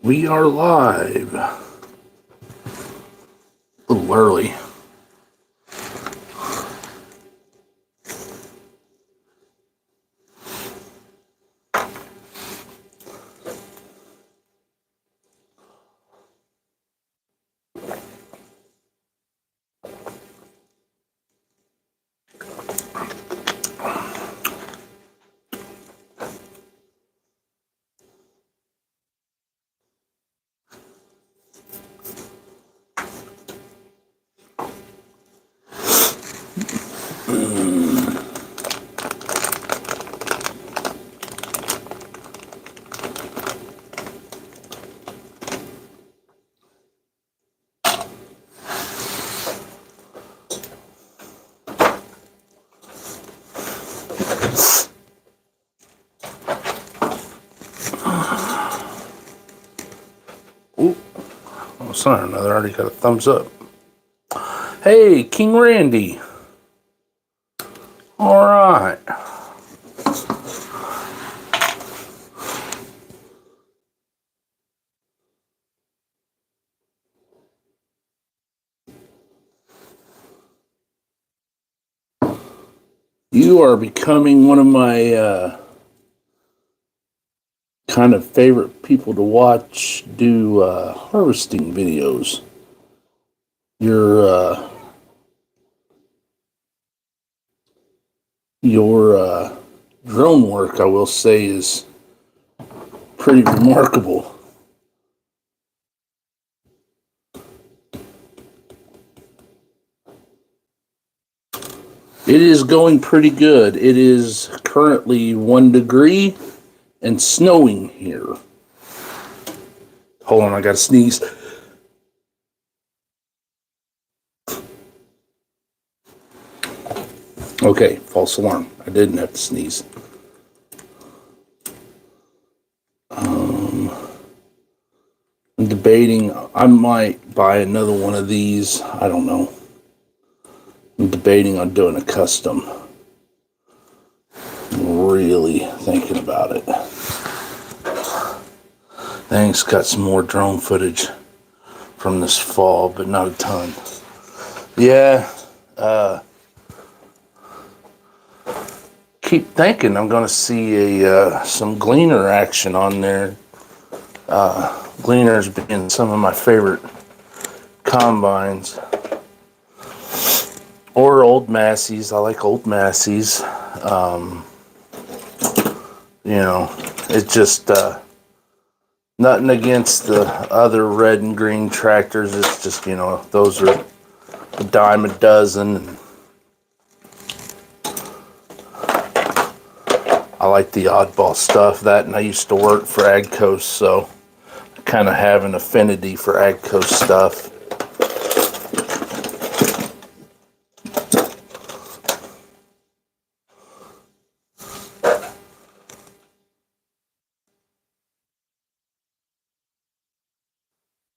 We are live. A little early. Ooh, oh, sorry, another already got a thumbs up. Hey, King Randy. All right. You are becoming one of my kind of favorite people to watch do harvesting videos. Your drone work, I will say, is pretty remarkable. It is going pretty good. It is currently 1 degree and snowing here. Hold on, I gotta sneeze. Okay, false alarm. I didn't have to sneeze. I'm debating, I might buy another one of these. I don't know. I'm debating on doing a custom. I'm really thinking about it. Thanks, got some more drone footage from this fall, but not a ton. Yeah, keep thinking I'm gonna see some Gleaner action on there. Gleaners being some of my favorite combines. Or Old Massey's. I like Old Massey's. It's just nothing against the other red and green tractors. It's just, those are a dime a dozen. I like the oddball stuff. That, and I used to work for AGCO, so I kind of have an affinity for AGCO stuff.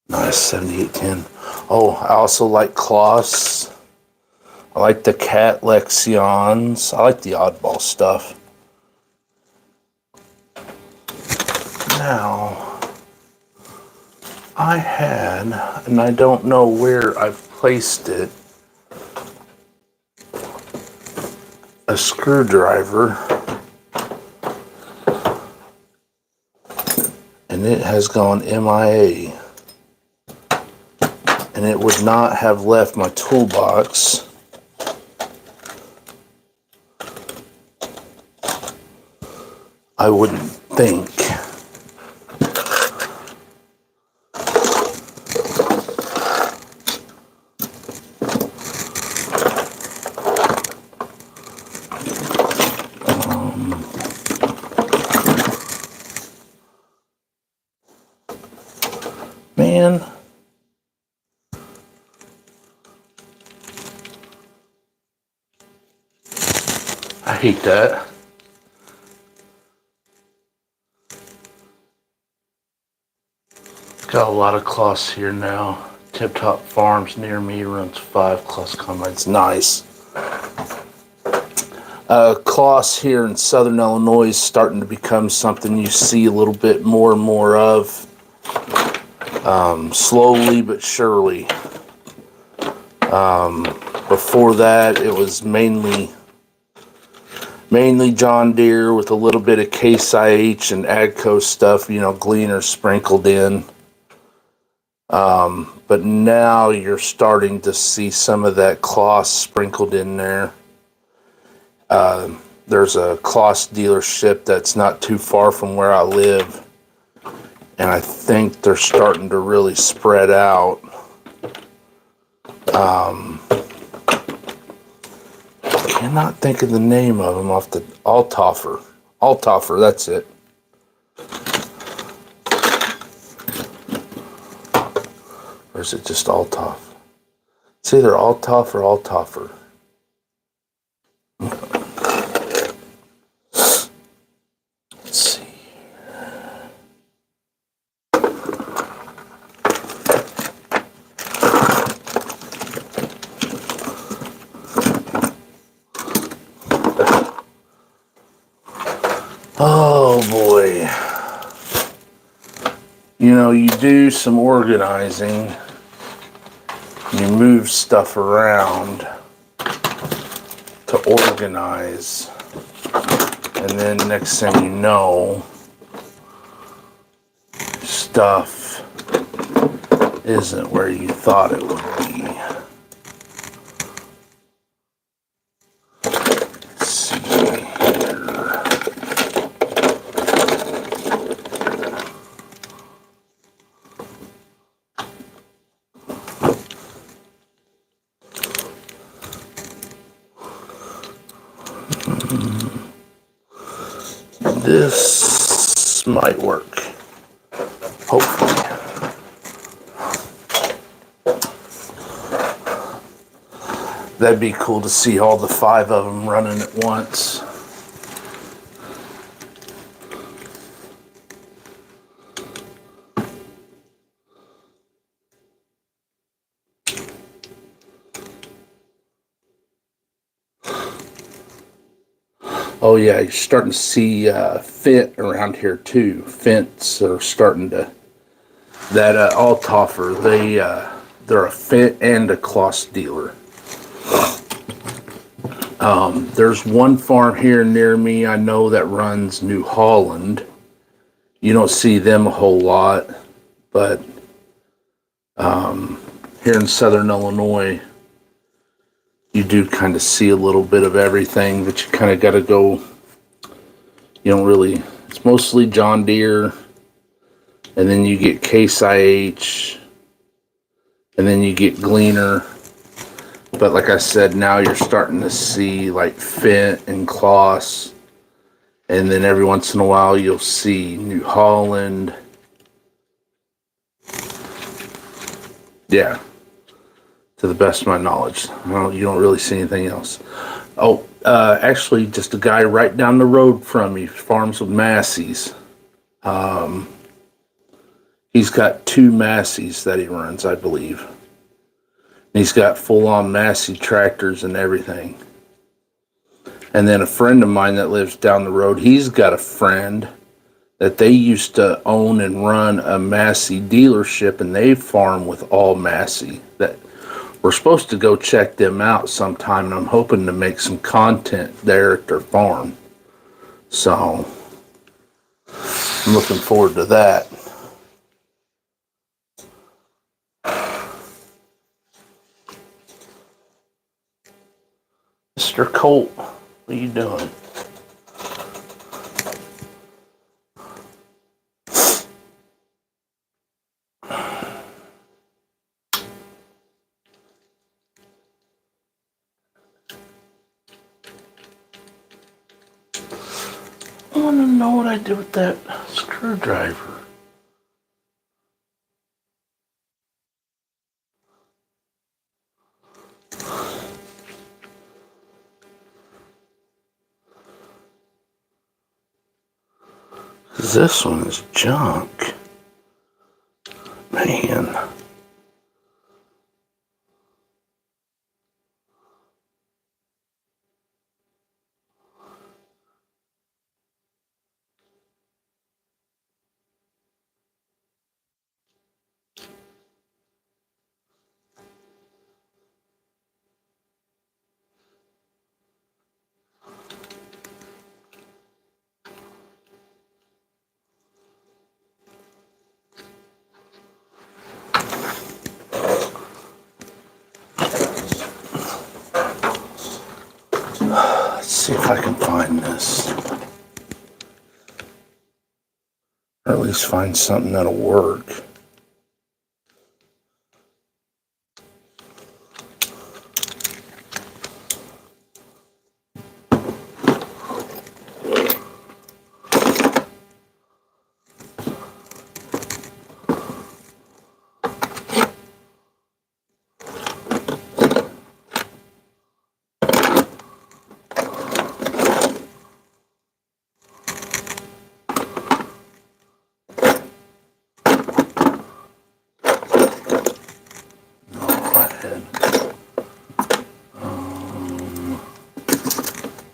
Nice, 7810. Oh, I also like Kloss. I like the Cat Lexions. I like the oddball stuff. Now, I had, and I don't know where I've placed it, a screwdriver, and it has gone MIA. And it would not have left my toolbox. I wouldn't think. Man. I hate that. Got a lot of Kloss here now. Tip Top Farms near me runs 5 Kloss combines. Nice. Kloss here in Southern Illinois is starting to become something you see a little bit more and more of. Slowly but surely. Before that, it was mainly John Deere with a little bit of Case IH and AGCO stuff, Gleaner sprinkled in. But now you're starting to see some of that Kloss sprinkled in there. There's a Kloss dealership that's not too far from where I live, and I think they're starting to really spread out. Cannot think of the name of them off the Althofer. Althofer, that's it. Or is it just Althoff? It's either Althoff or Althofer. Let's see. Oh boy. You do some organizing. You move stuff around to organize. And then next thing you know, stuff isn't where you thought it would be. Let's see here. This might work. Hopefully. That'd be cool to see all the 5 of them running at once. Oh yeah, you're starting to see Fendt around here too. Fendts are starting to. That Althofer, they're a Fendt and a Kloss dealer. There's one farm here near me I know that runs New Holland. You don't see them a whole lot, but here in Southern Illinois, you do kind of see a little bit of everything, but you kind of got to go. You don't really. It's mostly John Deere, and then you get Case IH, and then you get Gleaner. But like I said, now you're starting to see like Fendt and Kloss, and then every once in a while you'll see New Holland. Yeah, to the best of my knowledge, you don't really see anything else. Oh, actually, just a guy right down the road from me farms with Massey's. He's got 2 Masseys that he runs, I believe. He's got full-on Massey tractors and everything. And then a friend of mine that lives down the road, he's got a friend that they used to own and run a Massey dealership, and they farm with all Massey. That we're supposed to go check them out sometime, and I'm hoping to make some content there at their farm. So I'm looking forward to that. Mr. Colt, what are you doing? I want to know what I did with that screwdriver. This one is junk. Man. see if I can find this. Or at least find something that'll work.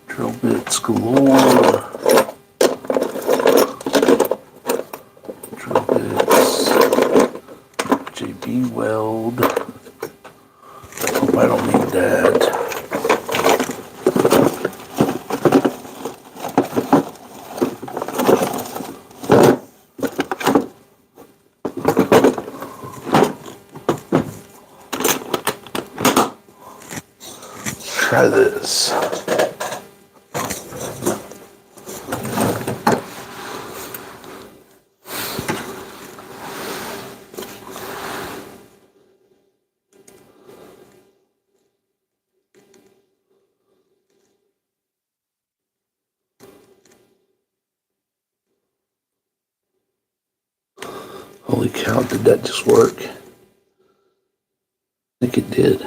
Drill bits galore. Drill bits. JB Weld. Hope I don't need that. Try this. Holy cow, did that just work? I think it did.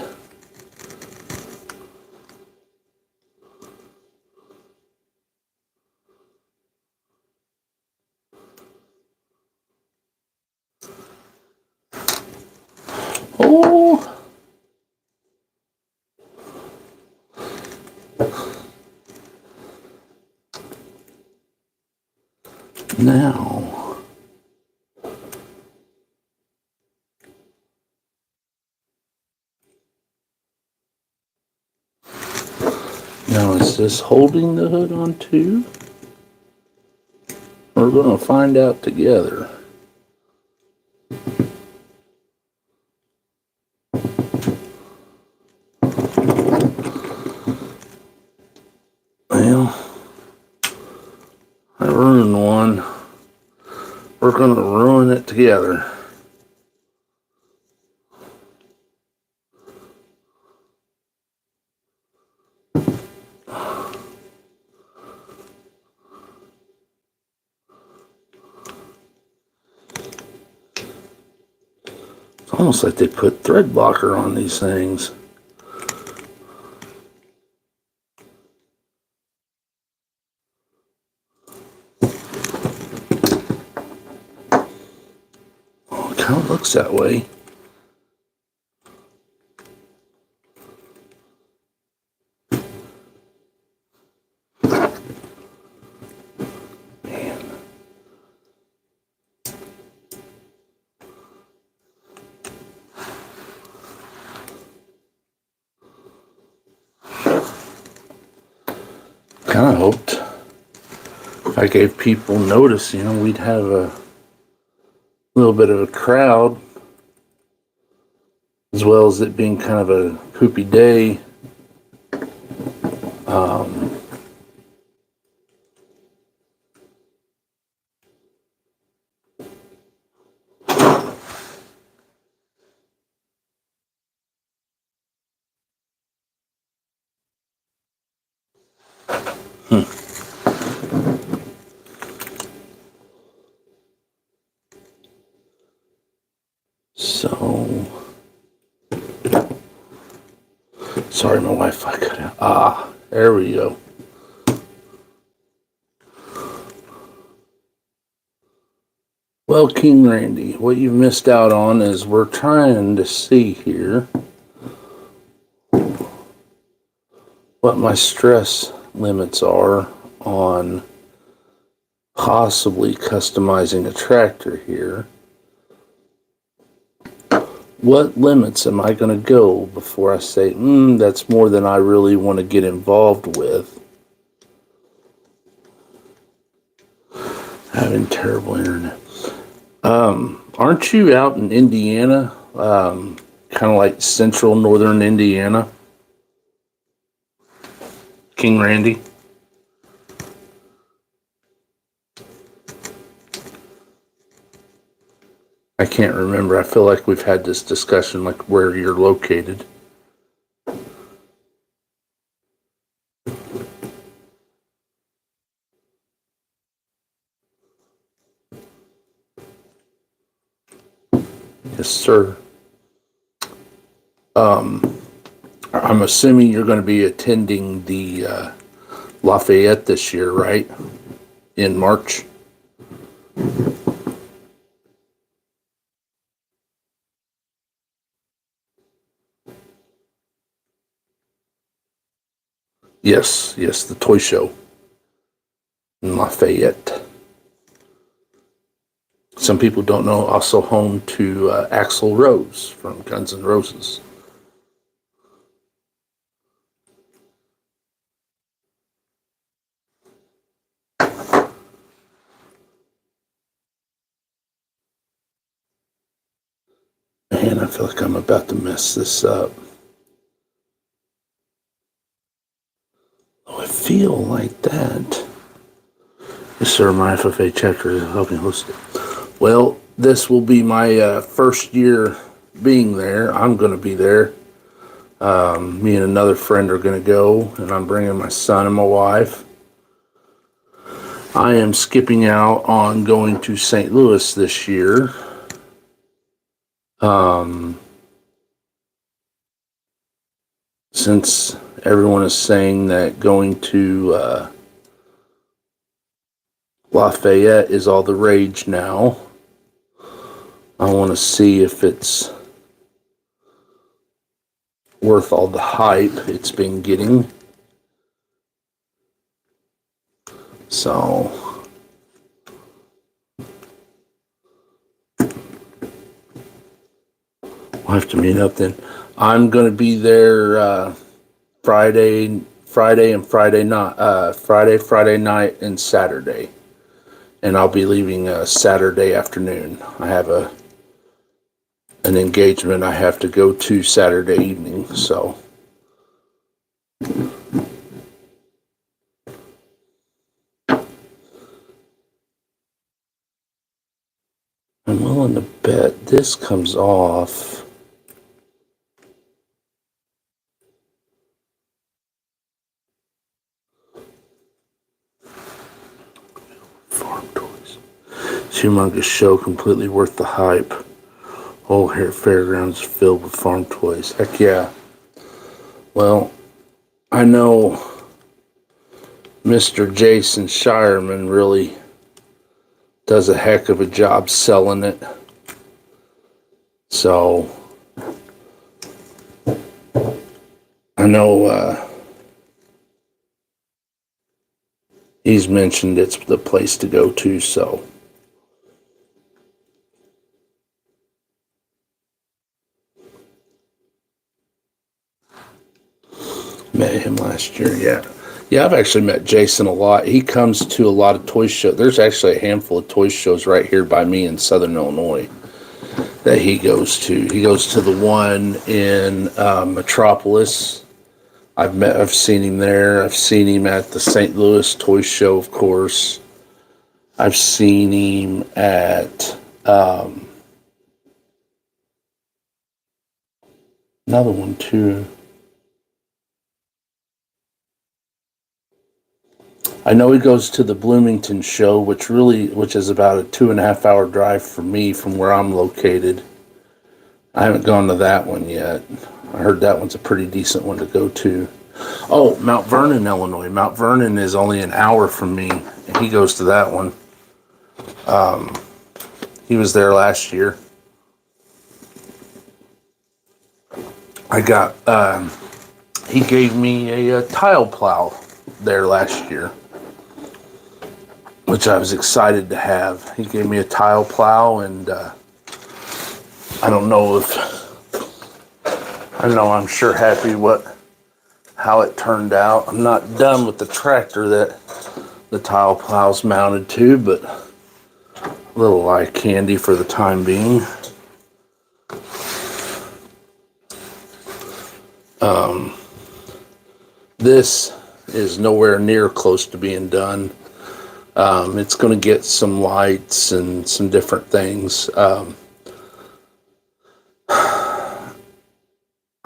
Oh! Now, is this holding the hood on too? We're going to find out together. Well, I ruined one. We're going to ruin it together. It's almost like they put thread blocker on these things. Oh, it kind of looks that way. Kind of hoped if I gave people notice, we'd have a little bit of a crowd, as well as it being kind of a poopy day. So, sorry, my Wi-Fi cut out. Ah, there we go. Well, King Randy, what you've missed out on is we're trying to see here what my stress limits are on possibly customizing a tractor here. What limits am I going to go before I say, that's more than I really want to get involved with? Having terrible internet. Aren't you out in Indiana? Kind of like central northern Indiana? King Randy? I can't remember. I feel like we've had this discussion, like where you're located. Yes, sir. I'm assuming you're going to be attending the Lafayette this year, right? In March. Yes, yes, the toy show in Lafayette. Some people don't know, also home to Axl Rose from Guns N' Roses. Man, I feel like I'm about to mess this up. Oh, I feel like that. Yes, sir, my FFA chapter is helping host it. Well, this will be my first year being there. I'm going to be there. Me and another friend are going to go, and I'm bringing my son and my wife. I am skipping out on going to St. Louis this year. Since everyone is saying that going to Lafayette is all the rage now, I want to see if it's worth all the hype it's been getting. So we'll have to meet up then. I'm going to be there Friday and Friday night, Friday night and Saturday, and I'll be leaving Saturday afternoon. I have an engagement I have to go to Saturday evening, so. I'm willing to bet this comes off. Farm toys. Humongous show, completely worth the hype. Whole fairgrounds filled with farm toys. Heck yeah. Well, I know Mr. Jason Shireman really does a heck of a job selling it. So, I know he's mentioned it's the place to go to, so. Met him last year, yeah. Yeah, I've actually met Jason a lot. He comes to a lot of toy shows. There's actually a handful of toy shows right here by me in Southern Illinois that he goes to. He goes to the one in Metropolis. I've seen him there. I've seen him at the St. Louis Toy Show, of course. I've seen him at another one too. I know he goes to the Bloomington show, which is about a 2.5 hour drive for me from where I'm located. I haven't gone to that one yet. I heard that one's a pretty decent one to go to. Oh, Mount Vernon, Illinois. Mount Vernon is only an hour from me, and he goes to that one. He was there last year. He gave me a tile plow there last year, which I was excited to have. He gave me a tile plow, and I don't know, I'm sure happy how it turned out. I'm not done with the tractor that the tile plow's mounted to, but a little eye candy for the time being. This is nowhere near close to being done. It's going to get some lights and some different things.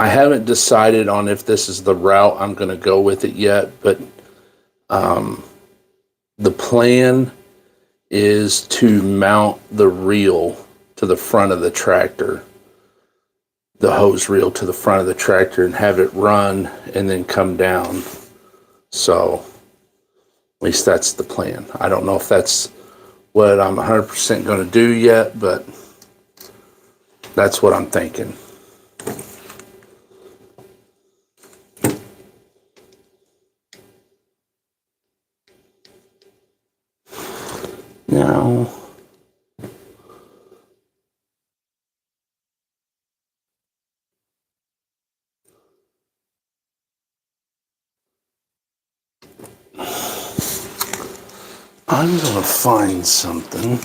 I haven't decided on if this is the route I'm going to go with it yet, but the plan is to mount the reel to the front of the tractor, the hose reel to the front of the tractor, and have it run and then come down. So at least that's the plan. I don't know if that's what I'm 100% going to do yet, but that's what I'm thinking. Now, I'm going to find something.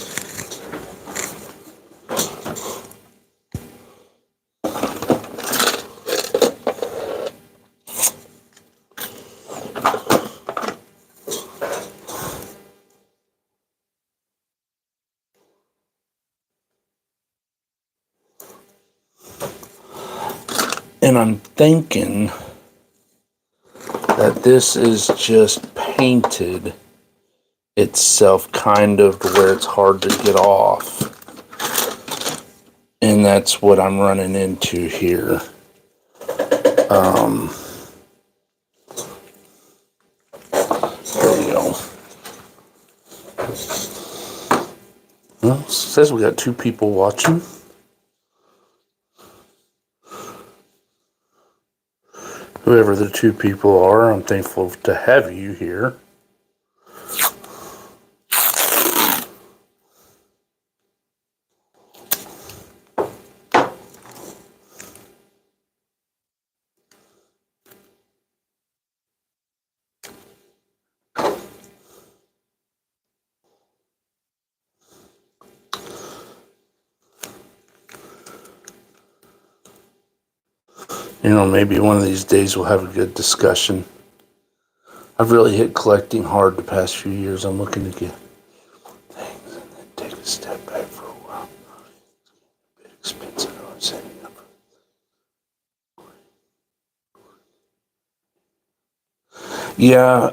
And I'm thinking that this is just painted itself kind of to where it's hard to get off. And that's what I'm running into here. There we go. Well, it says we got 2 people watching. Whoever the 2 people are, I'm thankful to have you here. You know, maybe one of these days we'll have a good discussion. I've really hit collecting hard the past few years. I'm looking to get things and then take a step back for a while. It's a bit expensive. I'm saving up. Yeah,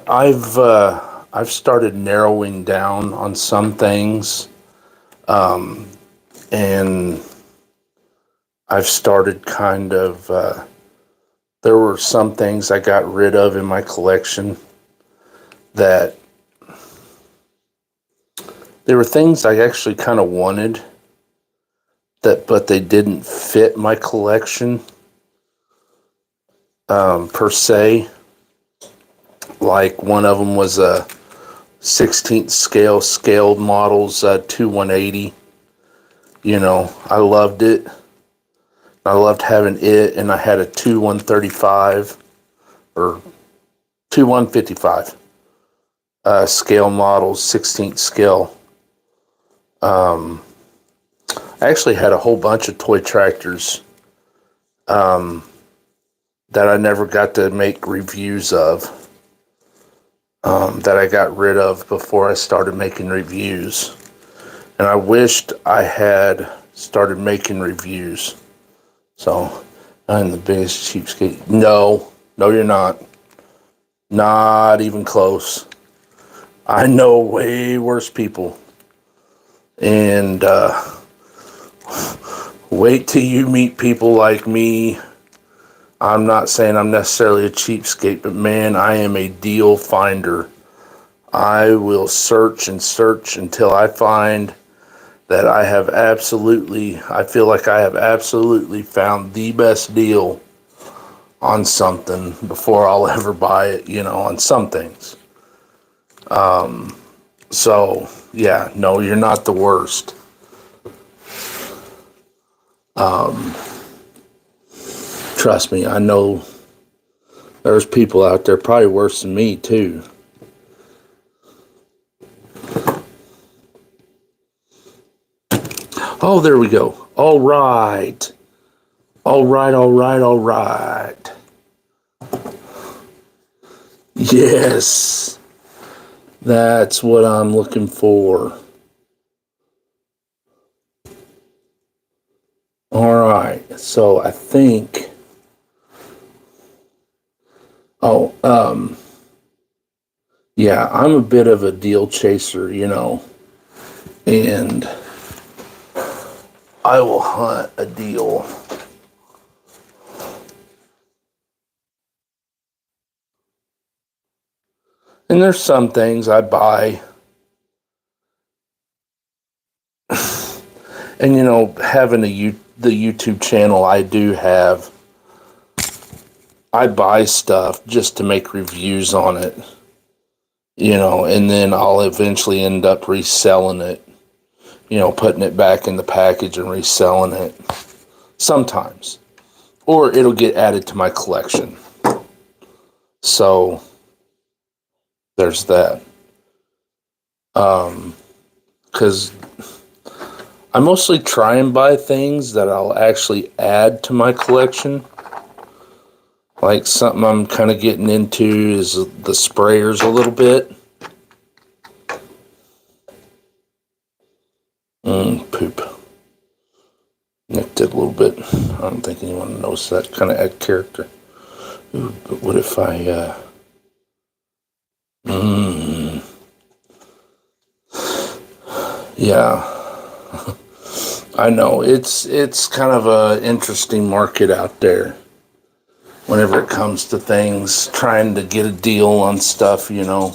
I've started narrowing down on some things, and I've started kind of. There were some things I got rid of in my collection that there were things I actually kind of wanted that, but they didn't fit my collection per se. Like one of them was a 16th scale scaled models 2180. You know, I loved it. I loved having it, and I had a 2135 or 2155 scale models, 16th scale. I actually had a whole bunch of toy tractors that I never got to make reviews of, that I got rid of before I started making reviews. And I wished I had started making reviews. So, I'm the biggest cheapskate. No, you're not. Not even close. I know way worse people. And wait till you meet people like me. I'm not saying I'm necessarily a cheapskate, but man, I am a deal finder. I will search and search until I find that I feel like I have absolutely found the best deal on something before I'll ever buy it, you know, on some things. So, yeah, no, you're not the worst. Trust me, I know there's people out there probably worse than me, too. Oh, there we go. All right. All right. Yes. That's what I'm looking for. All right. So I think Oh, yeah, I'm a bit of a deal chaser, and I will hunt a deal. And there's some things I buy. And having the YouTube channel I do have, I buy stuff just to make reviews on it, and then I'll eventually end up reselling it, putting it back in the package and reselling it sometimes. Or it'll get added to my collection. So there's that. Because I mostly try and buy things that I'll actually add to my collection. Like something I'm kind of getting into is the sprayers a little bit. Poop. Nicked it a little bit. I don't think anyone knows that kind of add character. Ooh, but what if I, yeah. I know it's kind of a interesting market out there whenever it comes to things, trying to get a deal on stuff, in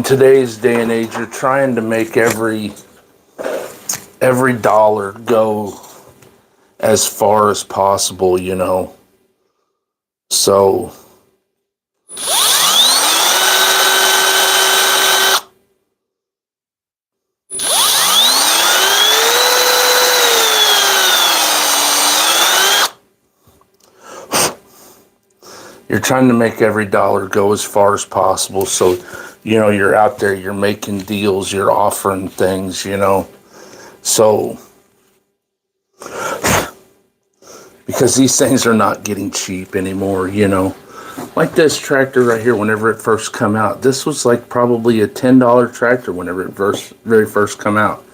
today's day and age, you're trying to make every dollar go as far as possible, So you're trying to make every dollar go as far as possible. So, you're out there, you're making deals, you're offering things, So, because these things are not getting cheap anymore, Like this tractor right here, whenever it first come out, this was like probably a $10 tractor whenever it very first come out.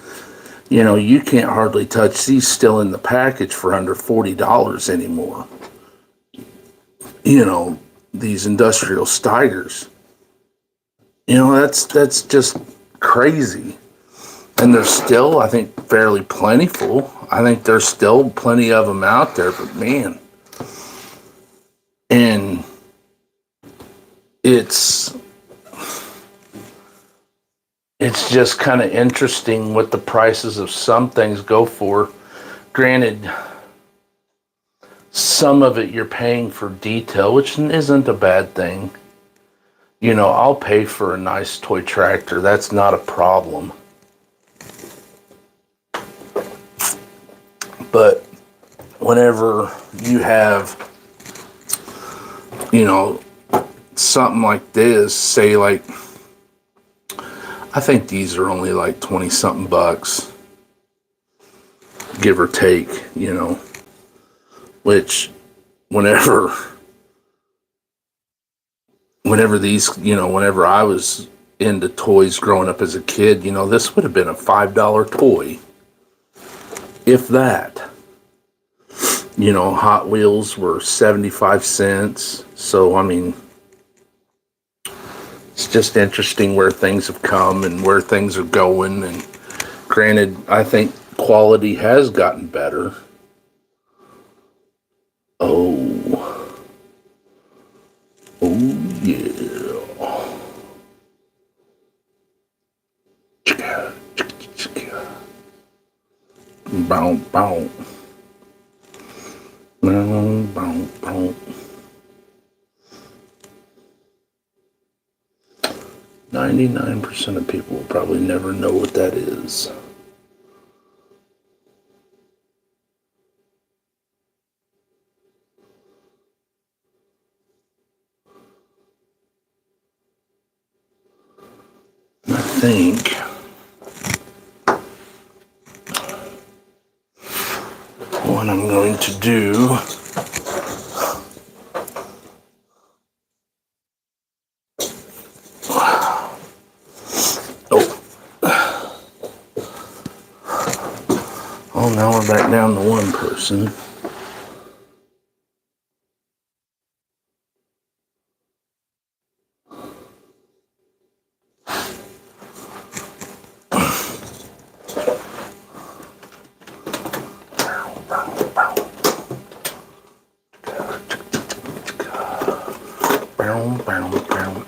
You can't hardly touch these still in the package for under $40 anymore. These industrial Steigers. That's just crazy. And they're still, I think, fairly plentiful. I think there's still plenty of them out there, but man. And it's just kind of interesting what the prices of some things go for. Granted, some of it you're paying for detail, which isn't a bad thing. I'll pay for a nice toy tractor. That's not a problem. But whenever you have, something like this, say like, I think these are only like 20 something bucks, give or take, which whenever whenever I was into toys growing up as a kid, this would have been a $5 toy, if that. Hot Wheels were 75 cents. So, I mean, it's just interesting where things have come and where things are going. And granted, I think quality has gotten better. Oh yeah. Bow, bow. Bow, bow, bow. 99% of people will probably never know what that is. I think what I'm going to do now we're back down to one person. Bow, bow, bow.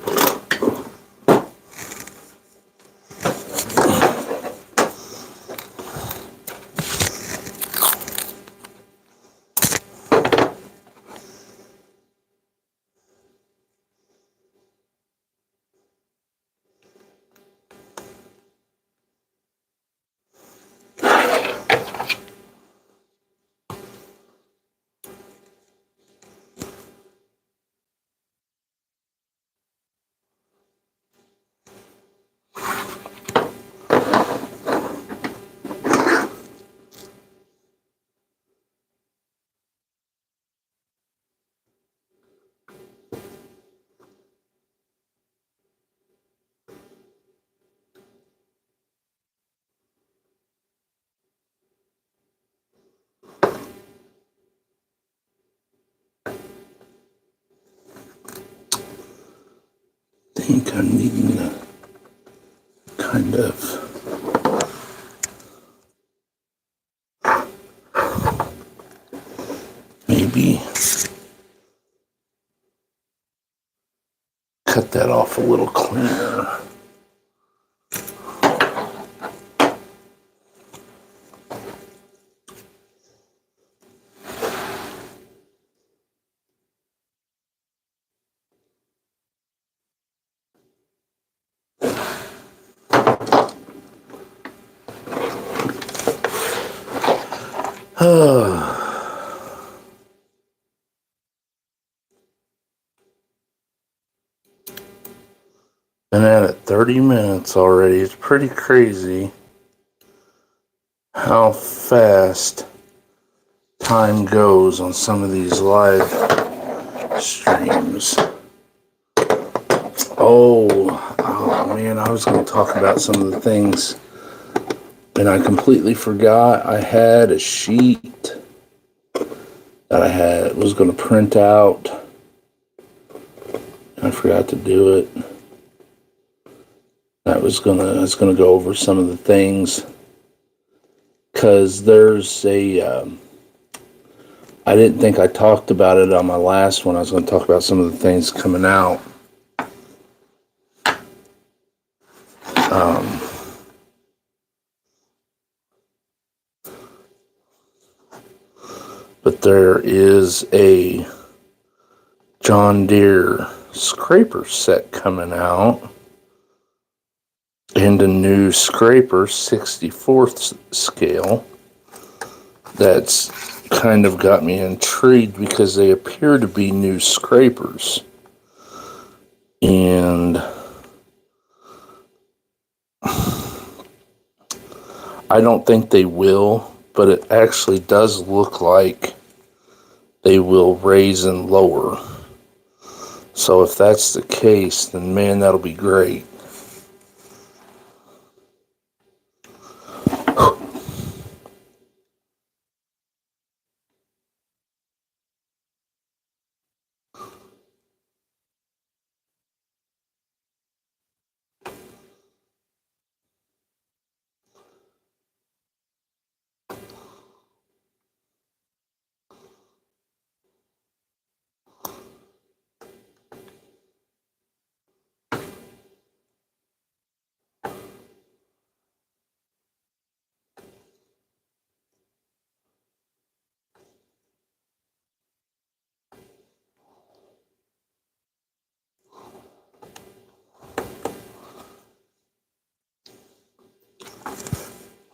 I think I'm needing a kind of maybe cut that off a little cleaner. Been at it 30 minutes already. It's pretty crazy how fast time goes on some of these live streams. Oh man, I was going to talk about some of the things and I completely forgot. I had a sheet that I was going to print out. I forgot to do it. I was gonna go over some of the things because there's I didn't think I talked about it on my last one. I was going to talk about some of the things coming out. But there is a John Deere scraper set coming out and a new scraper 64th scale that's kind of got me intrigued because they appear to be new scrapers. And I don't think they will, but it actually does look like they will raise and lower. So if that's the case, then man, that'll be great.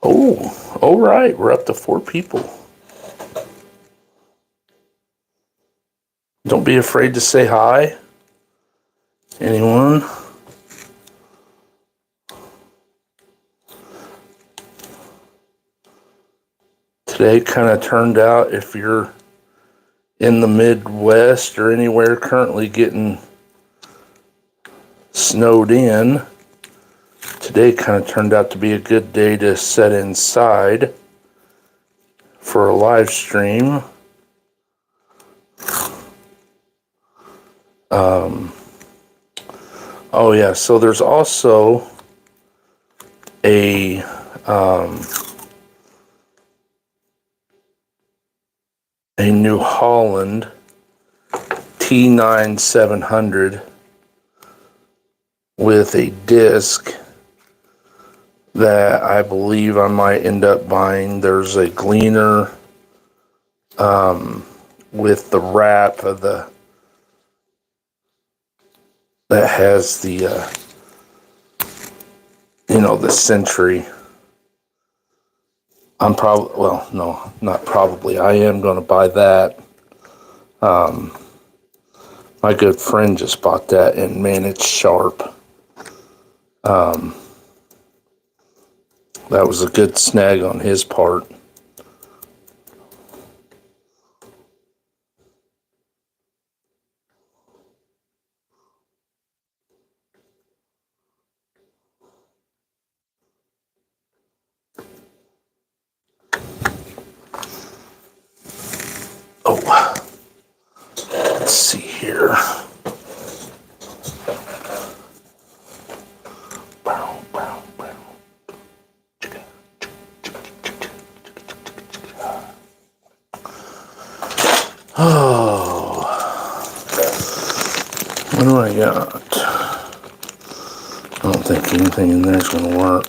Oh, all right. We're up to 4 people. Don't be afraid to say hi. Anyone? Today kind of turned out, if you're in the Midwest or anywhere currently getting snowed in, today kind of turned out to be a good day to set inside for a live stream. Oh yeah, so there's also a New Holland T9 700 with a disc that I believe I might end up buying. There's a Gleaner with the wrap of the that has the the Century. I'm probably, well, no, not probably. I am going to buy that. My good friend just bought that, and man, it's sharp. That was a good snag on his part. Oh, let's see here. Oh, what do I got? I don't think anything in there is going to work.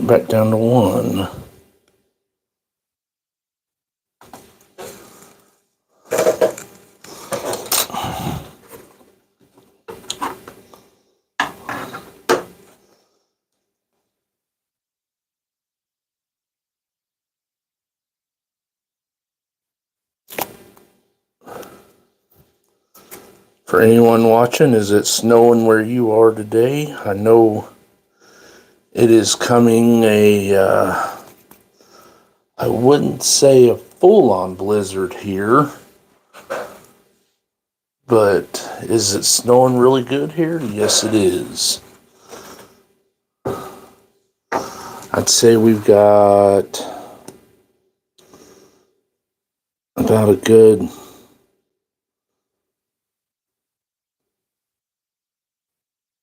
Back down to one. For anyone watching, is it snowing where you are today? I know it is coming I wouldn't say a full-on blizzard here, but is it snowing really good here? Yes, it is. I'd say we've got about a good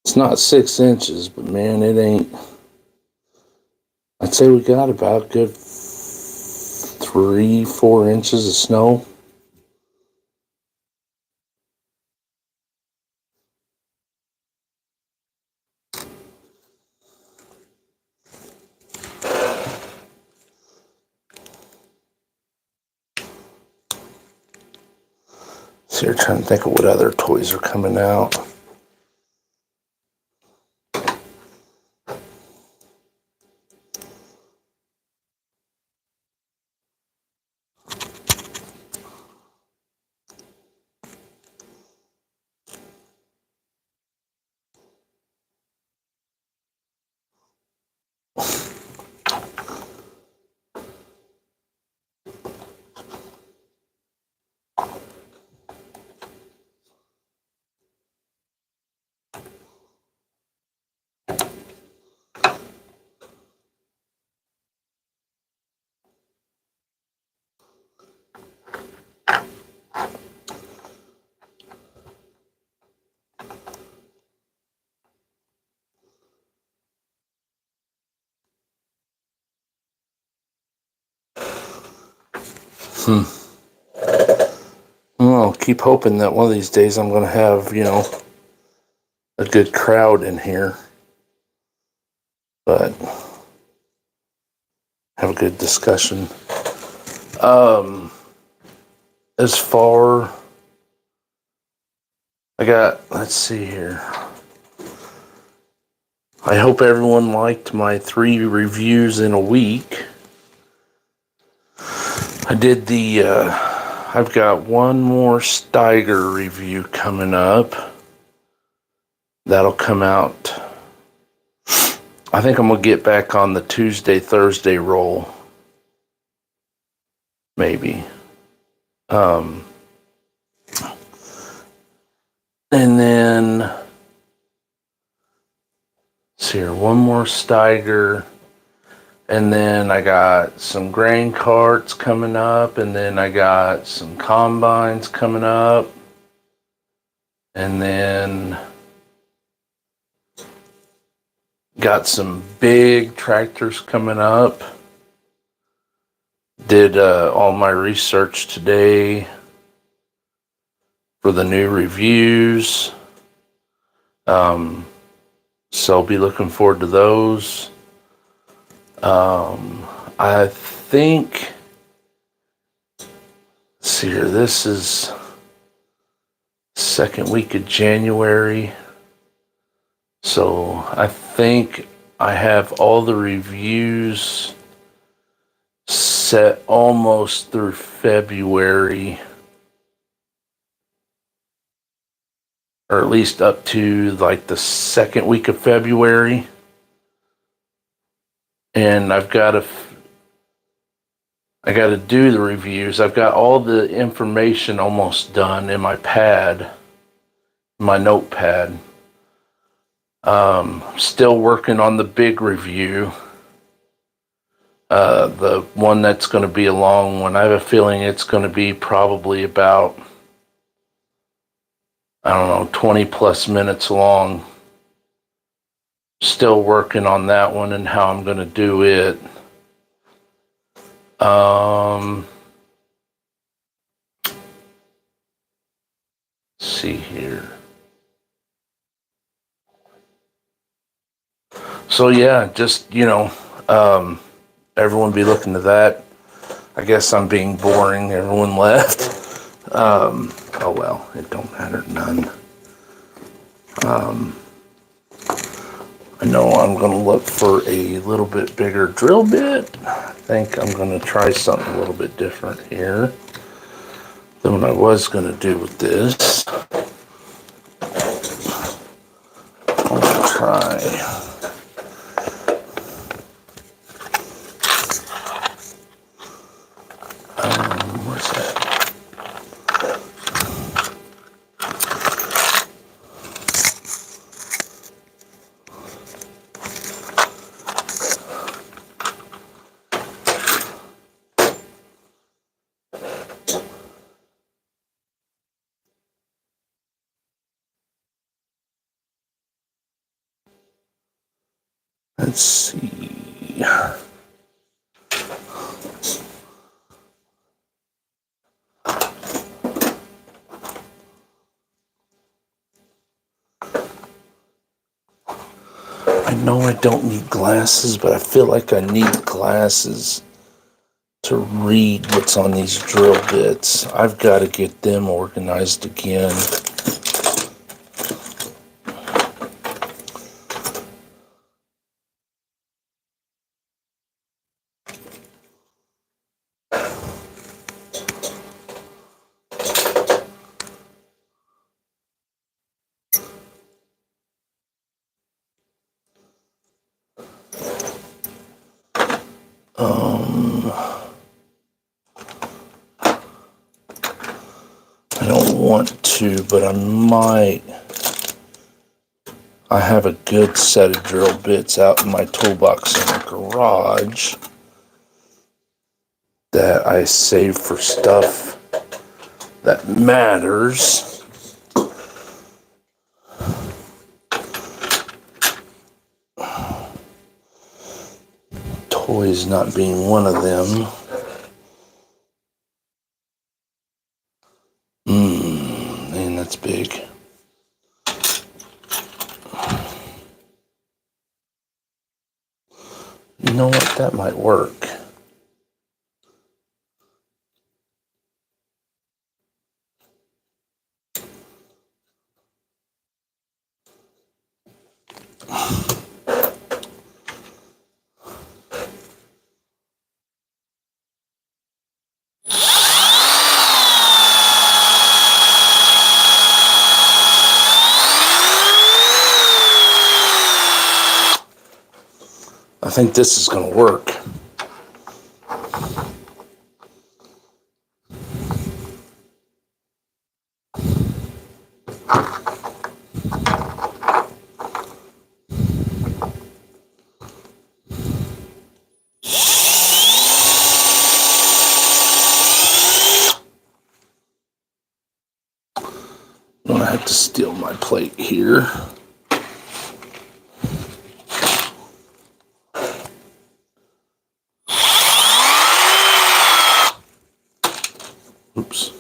it's not 6 inches, but man, it ain't. I'd say we got about a good 3-4 inches of snow. So you're trying to think of what other toys are coming out. Well, keep hoping that one of these days I'm going to have, a good crowd in here. But have a good discussion. As far let's see here. I hope everyone liked my 3 reviews in a week. I did I've got one more Steiger review coming up. That'll come out. I think I'm going to get back on the Tuesday, Thursday roll. Maybe. And then, let's see here, one more Steiger. And then I got some grain carts coming up. And then I got some combines coming up. And then got some big tractors coming up. Did all my research today for the new reviews. So I'll be looking forward to those. I think, let's see here, this is second week of January. So I think I have all the reviews set almost through February, or at least up to like the second week of February. And I got to do the reviews. I've got all the information almost done in my notepad. Still working on the big review. The one that's going to be a long one. I have a feeling it's going to be probably about, 20 plus minutes long. Still working on that one and how I'm going to do it. Let's see here. So yeah, just, everyone be looking to that. I guess I'm being boring. Everyone left. Oh well, it don't matter none. I know I'm going to look for a little bit bigger drill bit. I think I'm going to try something a little bit different here than what I was going to do with this. I'll try. Where's that? Let's see. I know I don't need glasses, but I feel like I need glasses to read what's on these drill bits. I've got to get them organized again. I don't want to, but I might. I have a good set of drill bits out in my toolbox in the garage that I save for stuff that matters. Toys not being one of them. Man, that's big. You know what? That might work. I think this is going to work. I'm going to have to steal my plate here. Oops.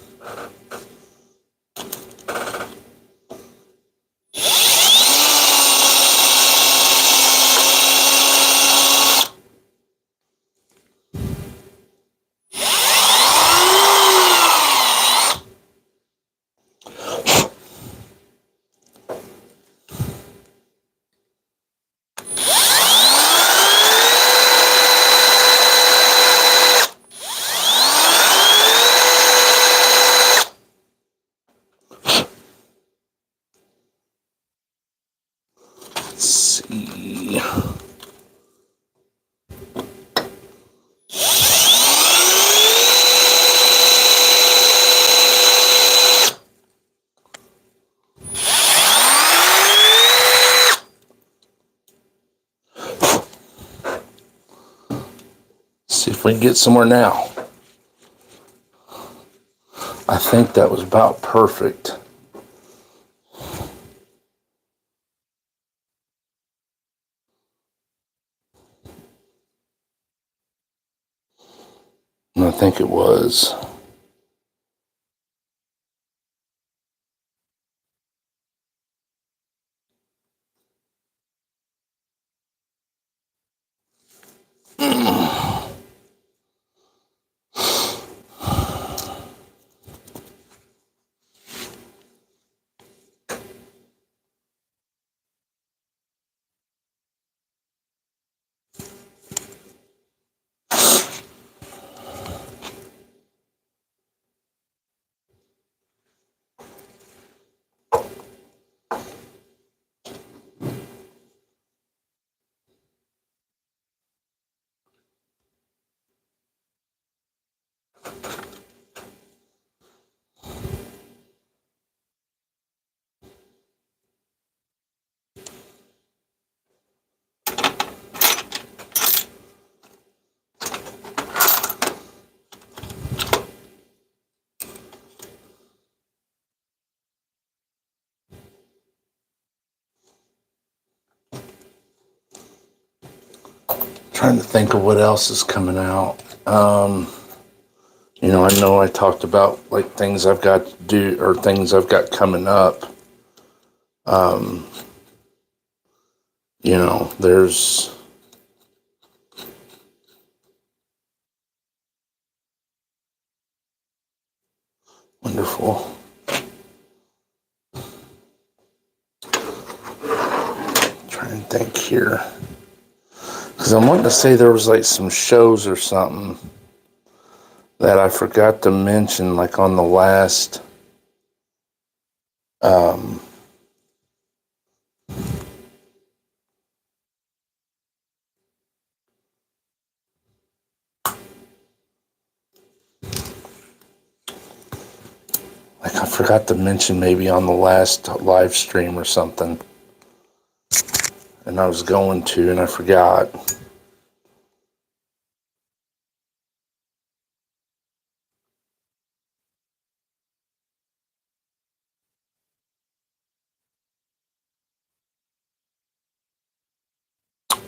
Let's see. See if we can get somewhere now. I think that was about perfect. And I think it was. Trying to think of what else is coming out. I know I talked about like things I've got to do or things I've got coming up. There's wonderful. Trying to think here. Because I'm wanting to say there was like some shows or something that I forgot to mention, like on the last like I forgot to mention maybe on the last live stream or something. And I was going to and I forgot.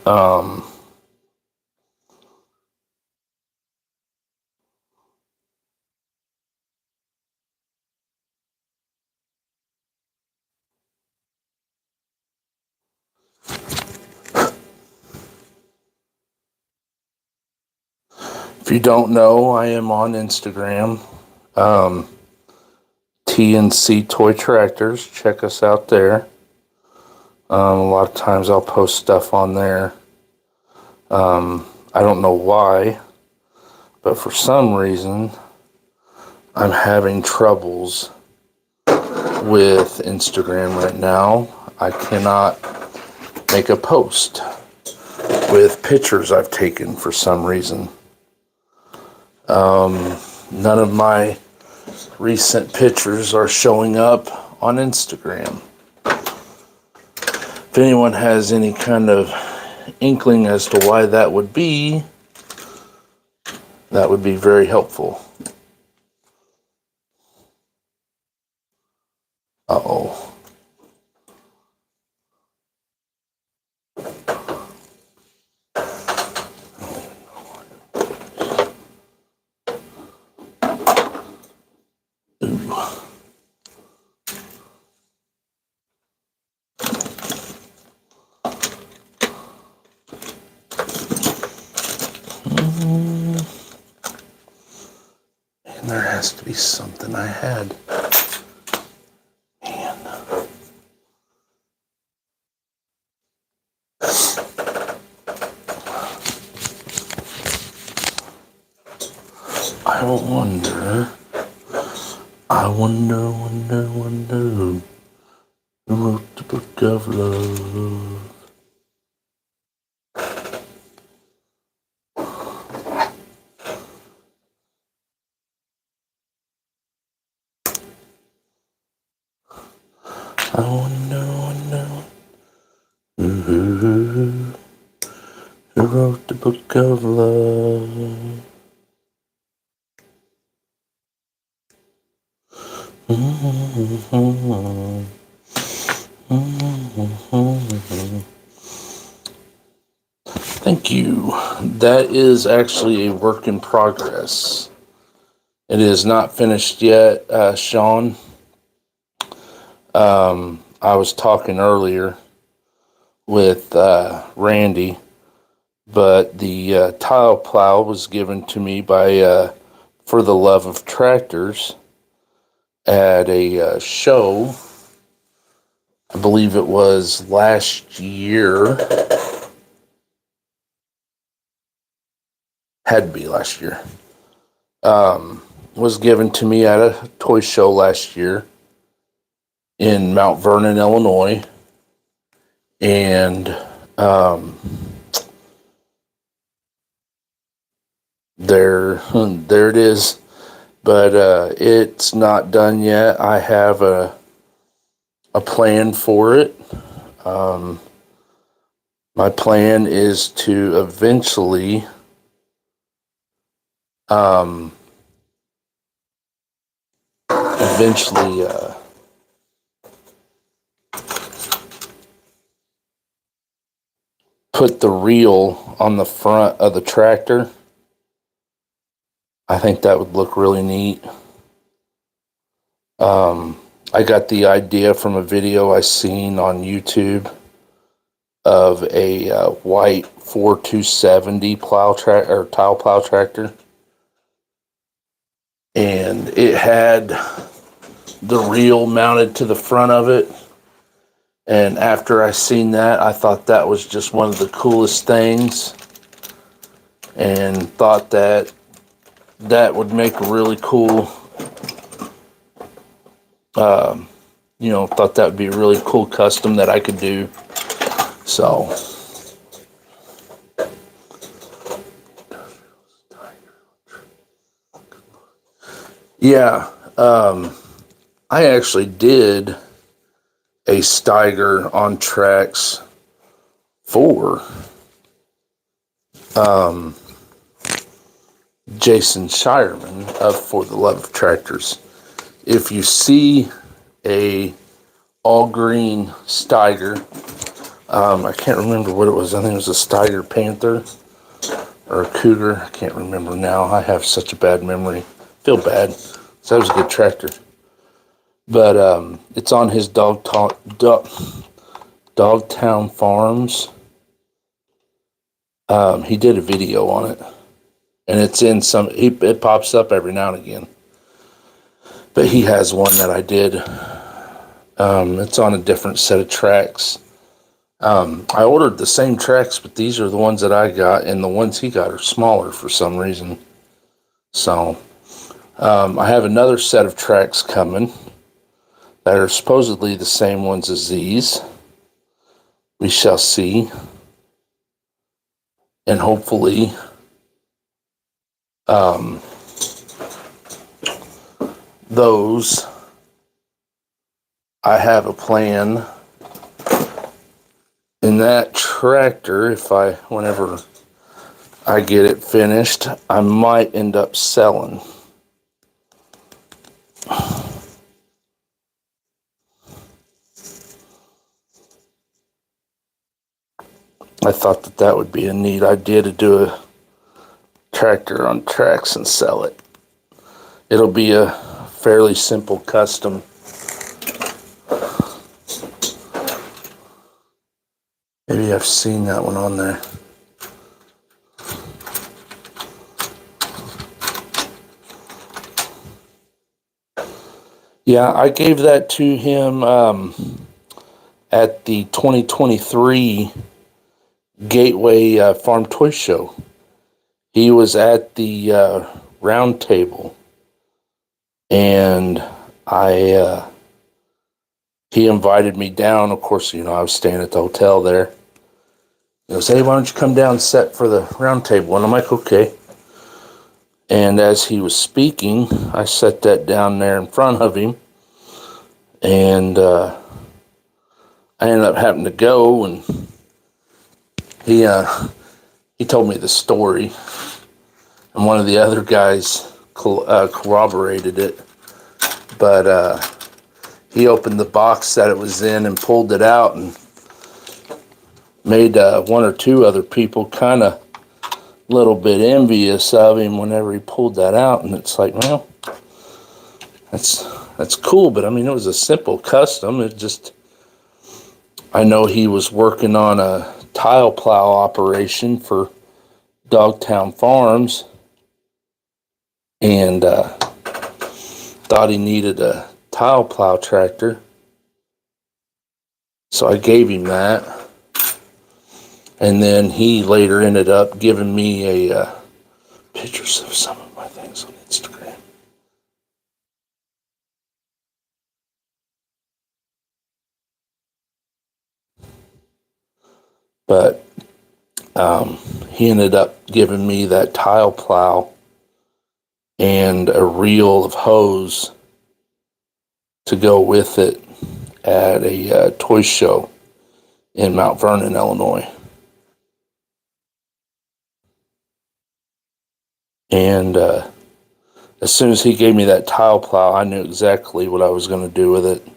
Um If you don't know, I am on Instagram. TNC Toy Tractors. Check us out there. A lot of times I'll post stuff on there. I don't know why, but for some reason I'm having troubles with Instagram right now. I cannot make a post with pictures I've taken for some reason. None of my recent pictures are showing up on Instagram. If anyone has any kind of inkling as to why that would be very helpful. Uh-oh. has to be something I had. Man. I wonder. Who wrote the book of love? I wonder who wrote the book of love. Thank you. That is actually a work in progress. It is not finished yet, Sean. I was talking earlier with Randy, but the tile plow was given to me by For the Love of Tractors at a show. I believe it was last year. Had to be last year. Was given to me at a toy show last year in Mount Vernon, Illinois. And there it is. But it's not done yet. I have a plan for it. My plan is to eventually put the reel on the front of the tractor. I think that would look really neat. I got the idea from a video I seen on YouTube of a white 4270 tile plow tractor, and it had the reel mounted to the front of it. And after I seen that, I thought that was just one of the coolest things, and thought that would make a really cool, thought that would be a really cool custom that I could do. So, yeah, I actually did a Steiger on tracks for Jason Shireman of For the Love of Tractors. If you see a all green Steiger, I can't remember what it was. I think it was a Steiger Panther or a Cougar. I can't remember now. I have such a bad memory. Feel bad. So that was a good tractor. But it's on his Dogtown Farms. He did a video on it, and it's in some. It pops up every now and again. But he has one that I did. It's on a different set of tracks. I ordered the same tracks, but these are the ones that I got, and the ones he got are smaller for some reason. So I have another set of tracks coming that are supposedly the same ones as these. We shall see. And hopefully those, I have a plan in that tractor. Whenever I get it finished, I might end up selling. I thought that would be a neat idea to do a tractor on tracks and sell it. It'll be a fairly simple custom. Maybe I've seen that one on there. Yeah, I gave that to him at the 2023 Gateway Farm Toy Show. He was at the round table, and I he invited me down. Of course, I was staying at the hotel there. He goes, "Hey, why don't you come down and set for the round table?" And I'm like, "Okay." And as he was speaking, I set that down there in front of him, and I ended up having to go, and he he told me the story, and one of the other guys corroborated it. But he opened the box that it was in and pulled it out, and made one or two other people kind of a little bit envious of him whenever he pulled that out. And it's like, well, that's cool, but I mean, it was a simple custom. I know he was working on a tile plow operation for Dogtown Farms, and thought he needed a tile plow tractor, so I gave him that. And then he later ended up giving me a pictures of some of my things on Instagram. But he ended up giving me that tile plow and a reel of hose to go with it at a toy show in Mount Vernon, Illinois. And as soon as he gave me that tile plow, I knew exactly what I was going to do with it.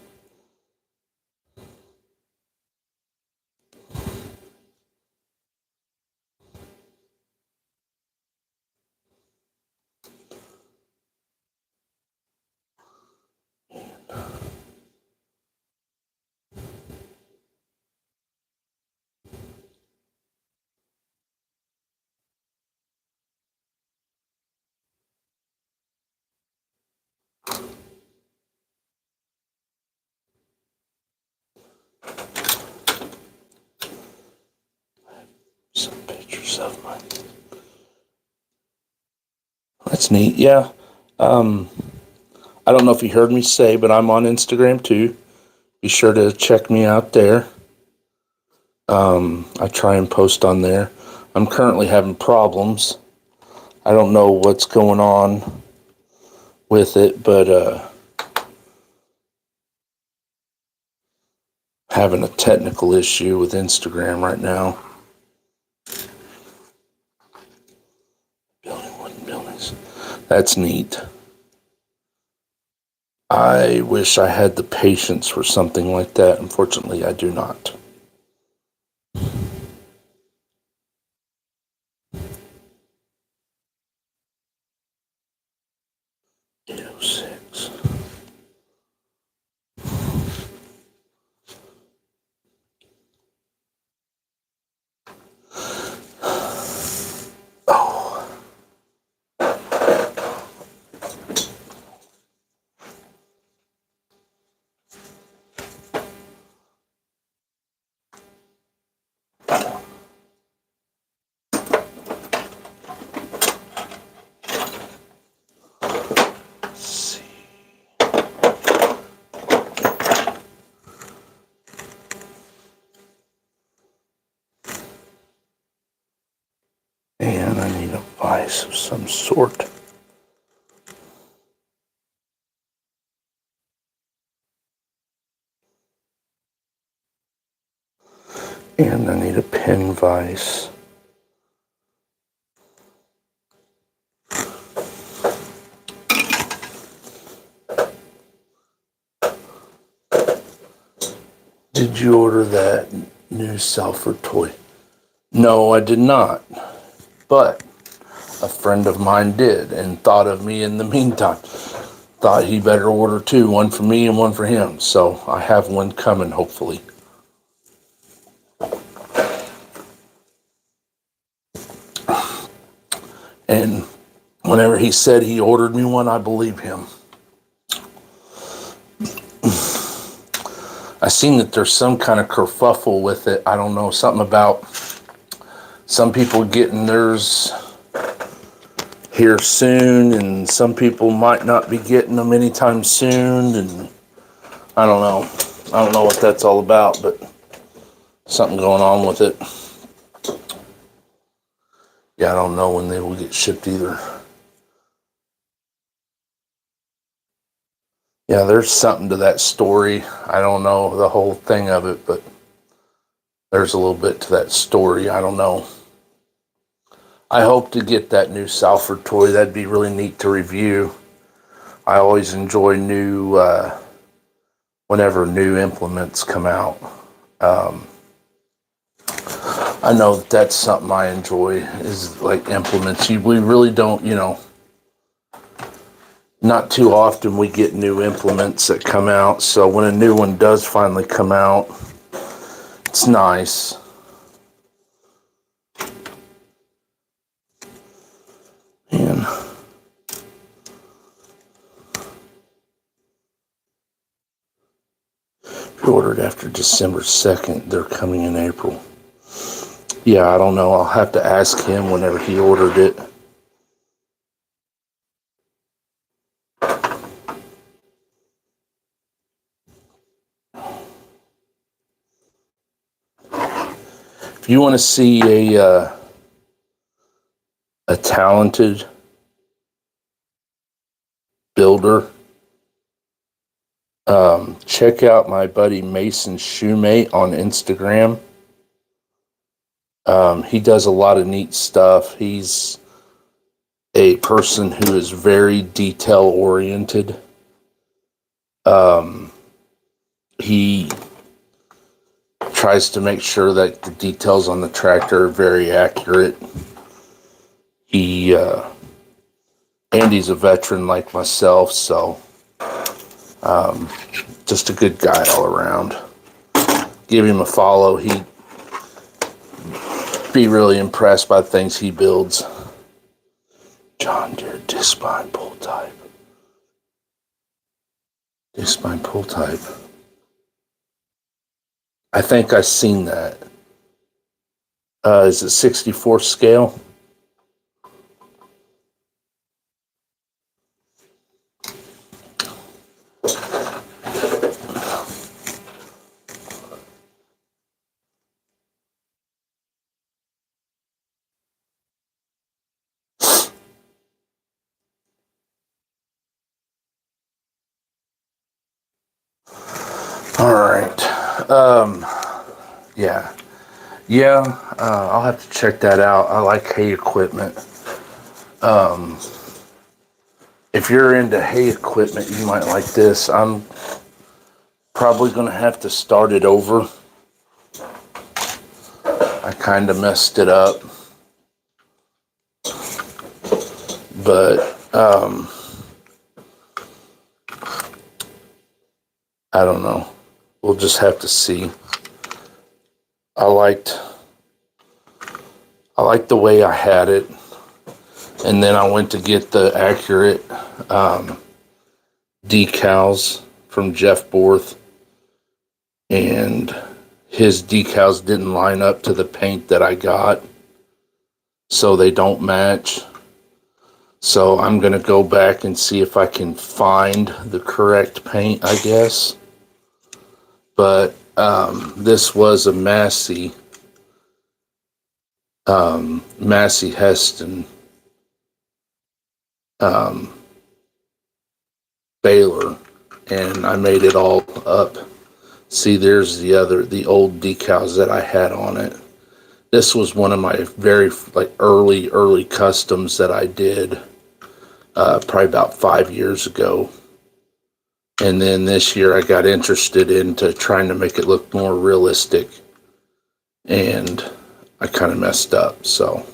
Some pictures of mine. That's neat. Yeah. I don't know if you heard me say, but I'm on Instagram too. Be sure to check me out there. I try and post on there. I'm currently having problems. I don't know what's going on with it, but having a technical issue with Instagram right now. Building wooden buildings. That's neat. I wish I had the patience for something like that. Unfortunately, I do not. And I need a vise of some sort. And I need a pen vise. Did you order that new Salford toy? No, I did not. But a friend of mine did and thought of me in the meantime. Thought he better order two, one for me and one for him. So I have one coming, hopefully. And whenever he said he ordered me one, I believe him. I seen that there's some kind of kerfuffle with it. I don't know, something about some people getting theirs here soon, and some people might not be getting them anytime soon, and I don't know. I don't know what that's all about, but something going on with it. Yeah, I don't know when they will get shipped either. Yeah, there's something to that story. I don't know the whole thing of it, but there's a little bit to that story. I don't know. I hope to get that new Salford toy. That'd be really neat to review. I always enjoy whenever new implements come out. I know that's something I enjoy, is like implements. We really don't, not too often we get new implements that come out. So when a new one does finally come out, it's nice. And if you ordered after December 2nd, they're coming in April. Yeah, I don't know. I'll have to ask him whenever he ordered it. If you want to see a talented builder, check out my buddy Mason Shoemate on Instagram. He does a lot of neat stuff. He's a person who is very detail oriented. He tries to make sure that the details on the tractor are very accurate. And he's a veteran like myself, so just a good guy all around. Give him a follow. He'd be really impressed by the things he builds. John Deere disc spine pull type. Disc spine pull type. I think I've seen that. Is it 64 scale? All right. I'll have to check that out. I like hay equipment. If you're into hay equipment, you might like this. I'm probably going to have to start it over. I kind of messed it up. But, I don't know. We'll just have to see. I liked the way I had it, and then I went to get the accurate decals from Jeff Borth, and his decals didn't line up to the paint that I got, so they don't match. So I'm gonna go back and see if I can find the correct paint, I guess. But this was a Massey Heston baler, and I made it all up. See, there's the old decals that I had on it. This was one of my very early customs that I did probably about 5 years ago. And then this year I got interested into trying to make it look more realistic, and I kind of messed up. So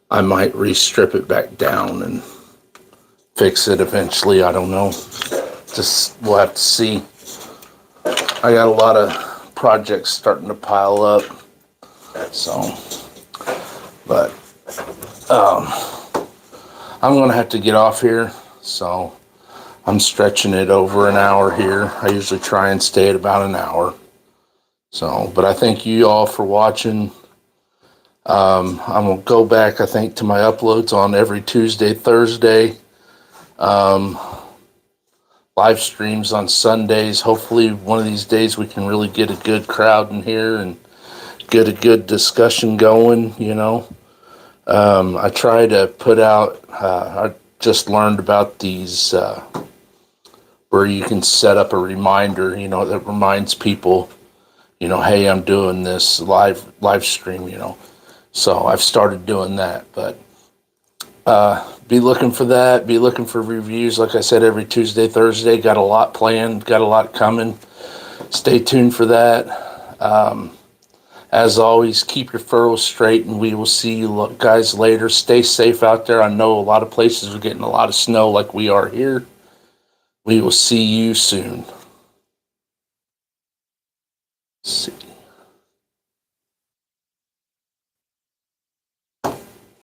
I might re-strip it back down and fix it eventually. I don't know. We'll have to see. I got a lot of projects starting to pile up. So, but I'm going to have to get off here. So I'm stretching it over an hour here. I usually try and stay at about an hour. So, but I thank you all for watching. I'm going to go back, I think, to my uploads on every Tuesday, Thursday. Live streams on Sundays. Hopefully one of these days we can really get a good crowd in here and get a good discussion going, you know. I try to put out, I just learned about these, where you can set up a reminder, you know, that reminds people, you know, hey, I'm doing this live stream, you know. So I've started doing that, but be looking for that. Be looking for reviews. Like I said, every Tuesday, Thursday. Got a lot planned. Got a lot coming. Stay tuned for that. As always, keep your furrows straight, and we will see you guys later. Stay safe out there. I know a lot of places are getting a lot of snow like we are here. We will see you soon.